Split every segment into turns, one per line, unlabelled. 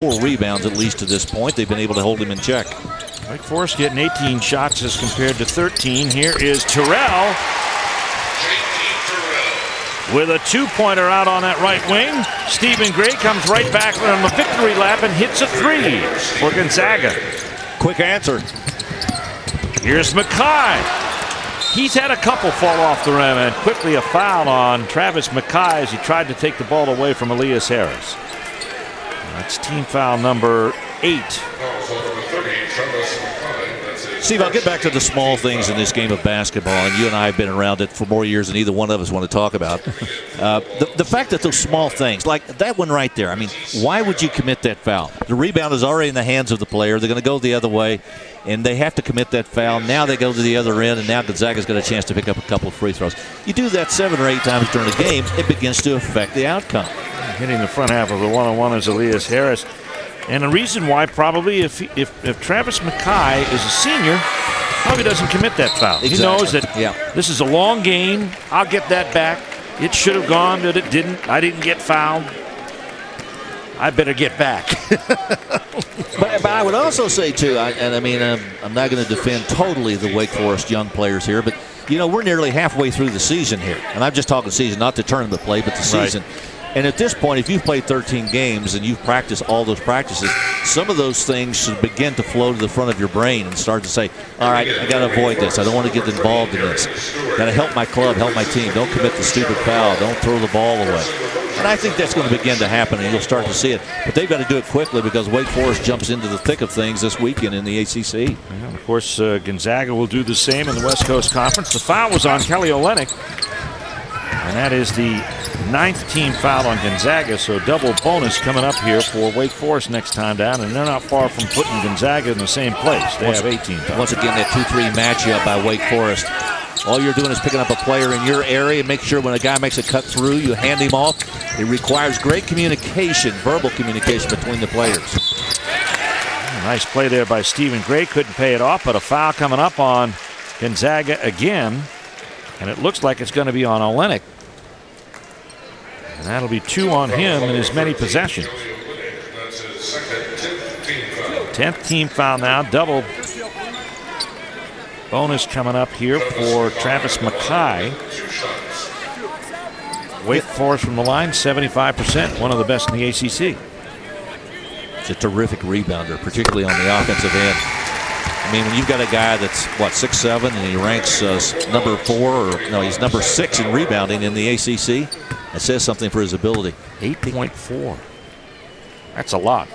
4 rebounds at least to this point. They've been able to hold him in check.
Wake Forest getting 18 shots as compared to 13. Here is Terrell with a two-pointer out on that right wing. Stephen Gray comes right back on the victory lap and hits a three for Gonzaga.
Quick answer.
Here's Mackay. He's had a couple fall off the rim, and quickly a foul on Travis Mackay as he tried to take the ball away from Elias Harris. That's team foul number 8.
Steve, I'll get back to the small things in this game of basketball, and you and I have been around it for more years than either one of us want to talk about. The fact that those small things, like that one right there, I mean, why would you commit that foul? The rebound is already in the hands of the player. They're going to go the other way, and they have to commit that foul. Now they go to the other end, and now Gonzaga's got a chance to pick up a couple of free throws. You do that 7 or 8 times during the game, it begins to affect the outcome.
Hitting the front half of the one-on-one is Elias Harris. And the reason why, probably, if Travis Mackay is a senior, probably doesn't commit that foul. Exactly. He knows that this is a long game. I'll get that back. It should have gone, but it didn't. I didn't get fouled. I better get back.
but I would also say, too, I'm not going to defend totally the Wake Forest young players here, but, we're nearly halfway through the season here. And I'm just talking season, not the tournament play, but the season. Right. And at this point, if you've played 13 games and you've practiced all those practices, some of those things should begin to flow to the front of your brain and start to say, all right, I got to avoid this. I don't want to get involved in this. Got to help my club, help my team. Don't commit the stupid foul. Don't throw the ball away. And I think that's going to begin to happen, and you'll start to see it. But they've got to do it quickly because Wake Forest jumps into the thick of things this weekend in the ACC.
Yeah, of course, Gonzaga will do the same in the West Coast Conference. The foul was on Kelly Olynyk, and that is the 9th team foul on Gonzaga, so double bonus coming up here for Wake Forest next time down, and they're not far from putting Gonzaga in the same place. They have 18 fouls.
Once again, that 2-3 matchup by Wake Forest. All you're doing is picking up a player in your area and make sure when a guy makes a cut through, you hand him off. It requires great communication, verbal communication between the players.
Nice play there by Stephen Gray. Couldn't pay it off, but a foul coming up on Gonzaga again, and it looks like it's going to be on Olynyk. And that'll be 2 on him in as many possessions. 10th team foul now. Double bonus coming up here for Travis Mackay. Wake Forest from the line, 75%. One of the best in the ACC.
It's a terrific rebounder, particularly on the offensive end. I mean, when you've got a guy that's, 6'7", and he ranks number 4, he's number 6 in rebounding in the ACC. That says something for his ability.
8.4. That's a lot.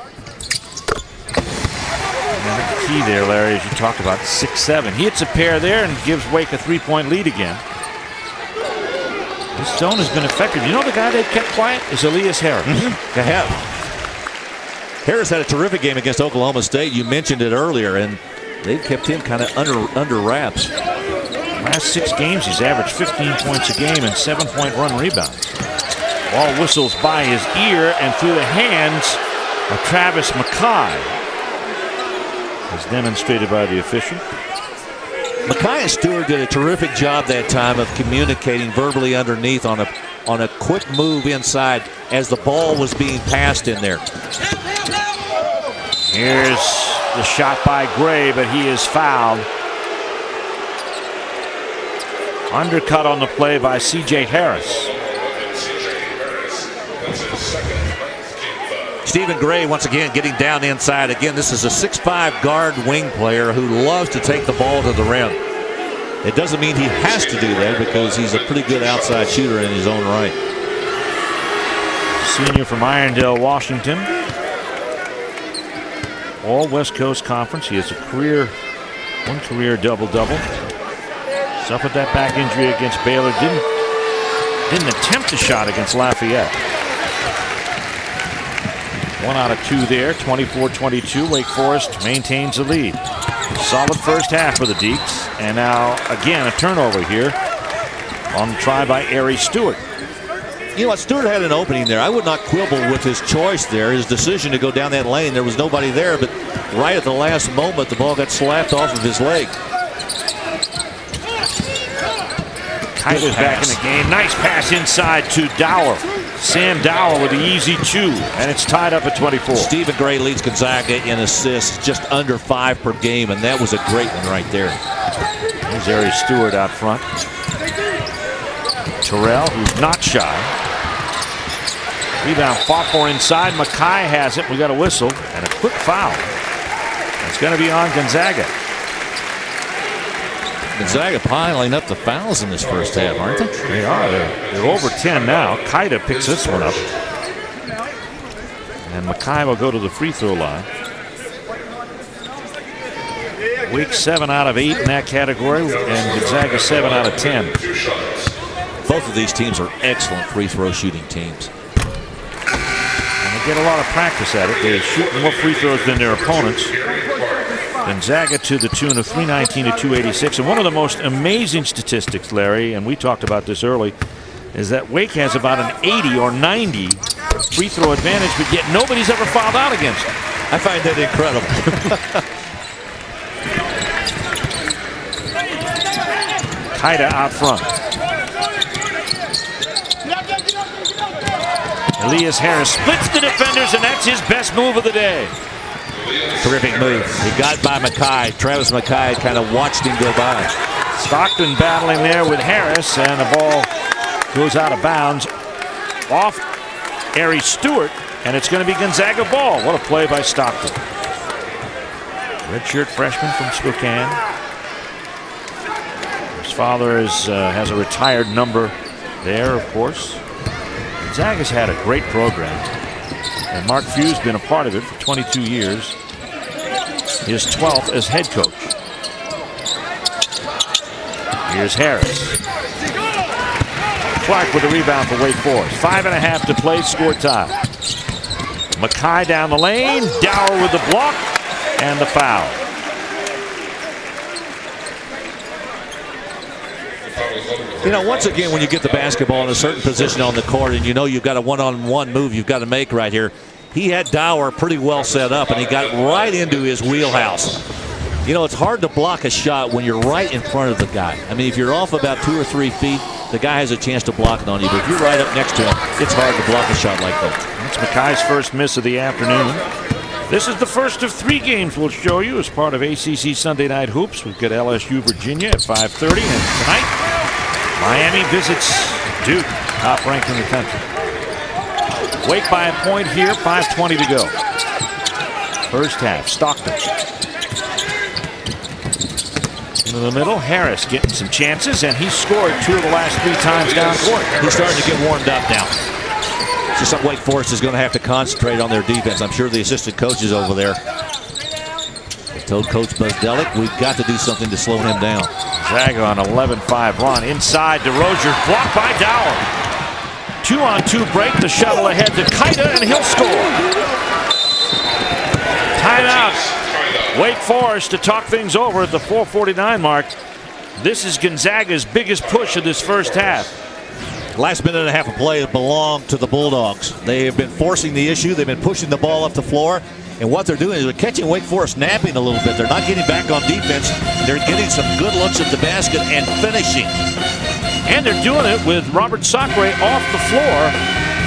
And the key there, Larry, as you talk about, 6'7". He hits a pair there and gives Wake a 3-point lead again. This zone has been effective. You know the guy they've kept quiet is Elias Harris.
They have. Harris had a terrific game against Oklahoma State. You mentioned it earlier, and they've kept him kind of under wraps.
Last 6 games, he's averaged 15 points a game and 7-point run rebounds. Ball whistles by his ear and through the hands of Travis Mackay, as demonstrated by the official.
Mackay and Stewart did a terrific job that time of communicating verbally underneath on a quick move inside as the ball was being passed in there.
Here's the shot by Gray, but he is fouled. Undercut on the play by C.J. Harris.
Stephen Gray once again getting down inside. Again, this is a 6'5" guard wing player who loves to take the ball to the rim. It doesn't mean he has to do that because he's a pretty good outside shooter in his own right.
Senior from Irondale, Washington. All West Coast Conference. He has one career double-double. Suffered that back injury against Baylor. Didn't attempt a shot against Lafayette. 1 out of 2 there. 24-22. Wake Forest maintains the lead. Solid first half for the Deeks. And now, again, a turnover here on the try by Ari Stewart.
You know what? Stewart had an opening there. I would not quibble with his choice there, his decision to go down that lane. There was nobody there, but right at the last moment, the ball got slapped off of his leg.
Kite is back in the game. Nice pass inside to Dower. Sam Dowell with the easy 2, and it's tied up at 24.
Stephen Gray leads Gonzaga in assists, just under 5 per game, and that was a great one right there.
There's Ari Stewart out front. Terrell, who's not shy. Rebound fought for inside. Mackay has it. We got a whistle and a quick foul. It's going to be on Gonzaga.
Gonzaga piling up the fouls in this first half, aren't they?
They are. They're over 10 now. Kaida picks this one up. And Mackay will go to the free throw line. Wake 7 out of 8 in that category, and Gonzaga 7 out of 10.
Both of these teams are excellent free throw shooting teams.
And they get a lot of practice at it. They shoot more free throws than their opponents. Gonzaga to the tune of 319 to 286. And one of the most amazing statistics, Larry, and we talked about this early, is that Wake has about an 80 or 90 free throw advantage, but yet nobody's ever fouled out against them.
I find that incredible.
Kaida out front. Elias Harris splits the defenders, and that's his best move of the day.
Terrific move. He got by Mackay. Travis Mackay kind of watched him go by.
Stockton battling there with Harris, and the ball goes out of bounds off Ari Stewart, and it's going to be Gonzaga ball. What a play by Stockton. Redshirt freshman from Spokane. His father has a retired number there, of course. Gonzaga's had a great program, and Mark Few's been a part of it for 22 years. His 12th as head coach. Here's Harris. Clark with the rebound for Wake Forest. 5.5 to play, score tie. Mackay down the lane. Dower with the block and the foul.
You know, once again, when you get the basketball in a certain position on the court and you know you've got a one-on-one move you've got to make right here, he had Dower pretty well set up, and he got right into his wheelhouse. You know, it's hard to block a shot when you're right in front of the guy. I mean, if you're off about 2 or 3 feet, the guy has a chance to block it on you. But if you're right up next to him, it's hard to block a shot like that.
It's Mackay's first miss of the afternoon. This is the first of 3 games we'll show you as part of ACC Sunday Night Hoops. We've got LSU Virginia at 5:30, and tonight Miami visits Duke, top ranked in the country. Wake by a point here, 5:20 to go. First half, Stockton. Into the middle, Harris getting some chances, and he scored 2 of the last 3 times down court.
He's starting to get warmed up now. It's just something Wake Forest is going to have to concentrate on their defense. I'm sure the assistant coaches over there have told Coach Buzdelic, we've got to do something to slow him down.
Zaga on 11-5 run. Inside, DeRozier blocked by Dower. 2-on-2 break, the shuttle ahead to Kaida, and he'll score. Timeout. Wake Forest to talk things over at the 4:49 mark. This is Gonzaga's biggest push of this first half.
Last minute and a half of play belonged to the Bulldogs. They have been forcing the issue. They've been pushing the ball up the floor. And what they're doing is they're catching Wake Forest napping a little bit. They're not getting back on defense. They're getting some good looks at the basket and finishing.
And they're doing it with Robert Sacre off the floor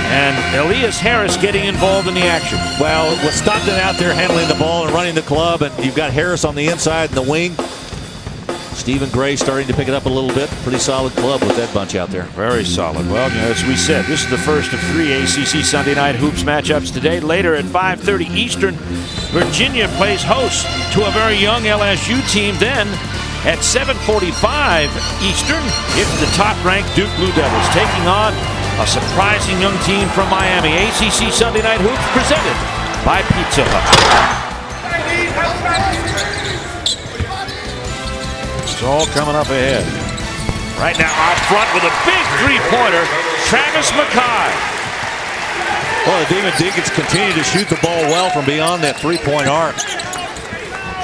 and Elias Harris getting involved in the action.
Well, with Stockton out there handling the ball and running the club, and you've got Harris on the inside and the wing, Stephen Gray starting to pick it up a little bit. Pretty solid club with that bunch out there.
Very solid. Well, as we said, this is the first of 3 ACC Sunday Night Hoops matchups today. Later at 5:30 Eastern, Virginia plays host to a very young LSU team. Then at 7:45 Eastern, it's the top-ranked Duke Blue Devils taking on a surprising young team from Miami. ACC Sunday Night Hoops presented by Pizza Hut. It's all coming up ahead. Right now out front with a big three-pointer, Travis Mackay.
Well, the Demon Deacons continue to shoot the ball well from beyond that three-point arc.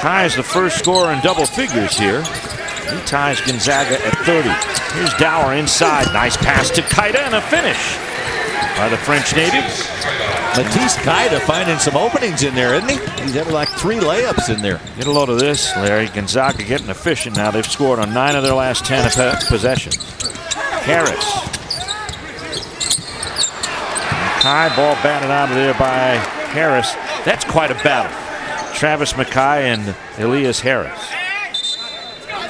Mackay is the first scorer in double figures here. He ties Gonzaga at 30. Here's Dower inside. Nice pass to Kaida and a finish by the French native.
Matisse Kaida finding some openings in there, isn't he? He's had like 3 layups in there.
Get a load of this, Larry. Gonzaga getting efficient now. They've scored on 9 of their last 10 possessions. Harris. Mackay, ball batted out of there by Harris. That's quite a battle. Travis Mackay and Elias Harris.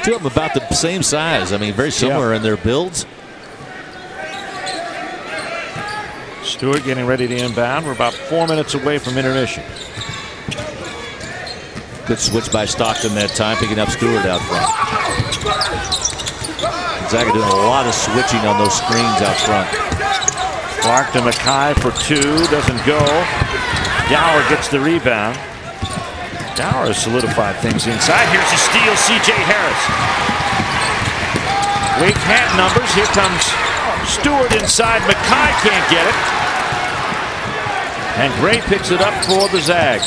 Two of them about the same size. I mean, very similar in their builds.
Stewart getting ready to inbound. We're about 4 minutes away from intermission.
Good switch by Stockton that time, picking up Stewart out front. Zags doing a lot of switching on those screens out front.
Clark to Mackay for two, doesn't go. Dower gets the rebound. Dower has solidified things inside. Here's a steal, C.J. Harris. Wake had numbers. Here comes Stewart inside. Mackay can't get it. And Gray picks it up for the Zags.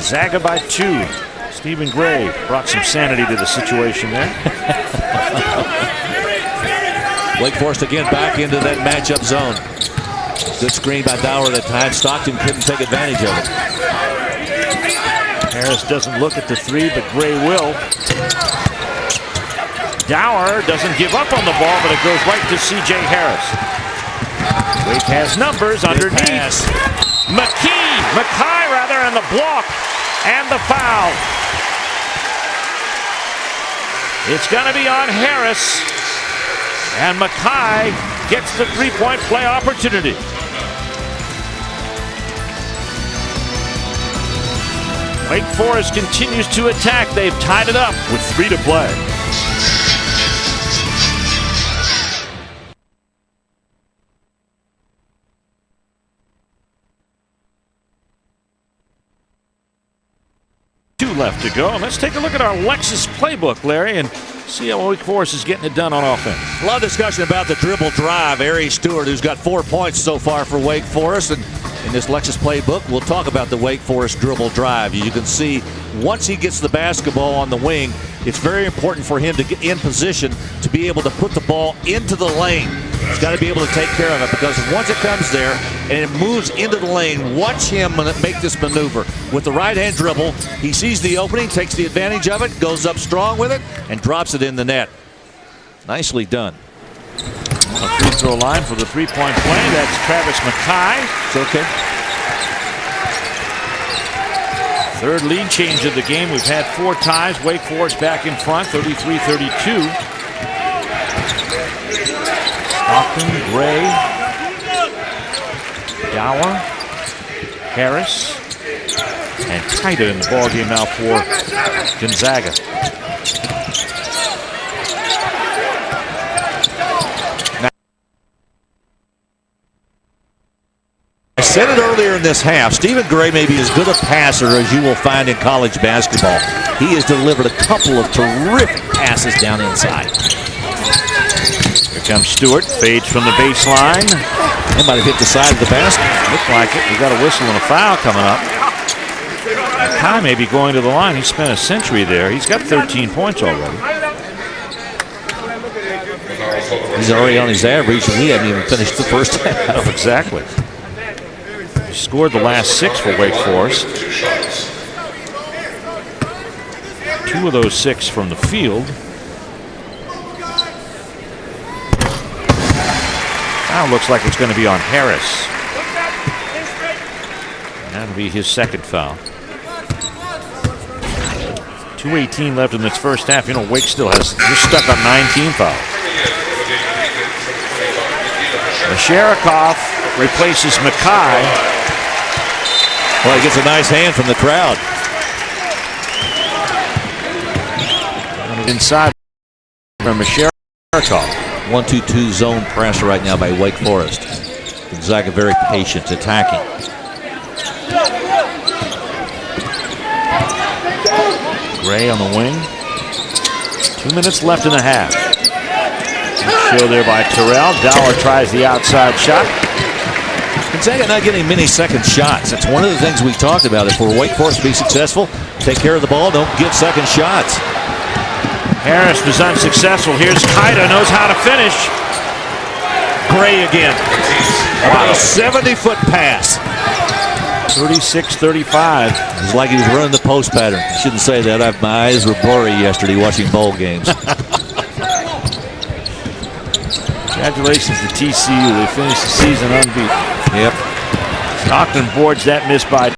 Zaga by two. Stephen Gray brought some sanity to the situation there.
Wake Forest again back into that matchup zone. Good screen by Dower that time. Stockton couldn't take advantage of it.
Harris doesn't look at the three, but Gray will. Dower doesn't give up on the ball, but it goes right to C.J. Harris. Wake has numbers underneath. Mackay rather, and the block. And the foul. It's going to be on Harris. And Mackay gets the three-point play opportunity. Wake Forest continues to attack. They've tied it up with 3 to play. Left to go. And let's take a look at our Lexus playbook, Larry, and see how Wake Forest is getting it done on offense.
A lot of discussion about the dribble drive. Ari Stewart, who's got 4 points so far for Wake Forest, and in this Lexus playbook, we'll talk about the Wake Forest dribble drive. You can see once he gets the basketball on the wing, it's very important for him to get in position to be able to put the ball into the lane. He's got to be able to take care of it, because once it comes there and it moves into the lane, watch him make this maneuver. With the right-hand dribble, he sees the opening, takes the advantage of it, goes up strong with it, and drops it in the net. Nicely done.
A free throw line for the three-point play. That's Travis Mackay.
It's okay.
Third lead change of the game. We've had 4 ties. Wake Forest back in front, 33-32. Stockton, Gray, Dower, Harris, and Kaida in the ballgame now for Gonzaga.
I said it earlier in this half, Stephen Gray may be as good a passer as you will find in college basketball. He has delivered a couple of terrific passes down inside.
Here comes Stewart, fades from the baseline.
He might have hit the side of the basket.
Looks like it. We got a whistle and a foul coming up. Mackay may be going to the line. He spent a century there. He's got 13 points already.
He's already on his average, and he hadn't even finished the first half.
Exactly. He scored the last 6 for Wake Forest. 2 of those 6 from the field. Now looks like it's going to be on Harris. And that'll be his second foul. 2:18 left in this first half. You know, Wake still has just stuck on 19 fouls. Masharikov replaces Mackay.
Well, he gets a nice hand from the crowd.
Inside from Masharikov.
1-2-2 zone press right now by Wake Forest. Gonzaga very patient, attacking.
Gray on the wing. 2 minutes left in the half. Show there by Terrell. Dower tries the outside shot.
Gonzaga not getting many second shots. That's one of the things we talked about. If we're Wake Forest to be successful, take care of the ball, don't give second shots.
Harris was unsuccessful. Here's Kaida, knows how to finish.
Gray again. About a 70-foot pass.
36-35.
It's like he was running the post pattern. I shouldn't say that. My eyes were blurry yesterday watching bowl games.
Congratulations to TCU. They finished the season unbeaten.
Yep.
Stockton boards that miss by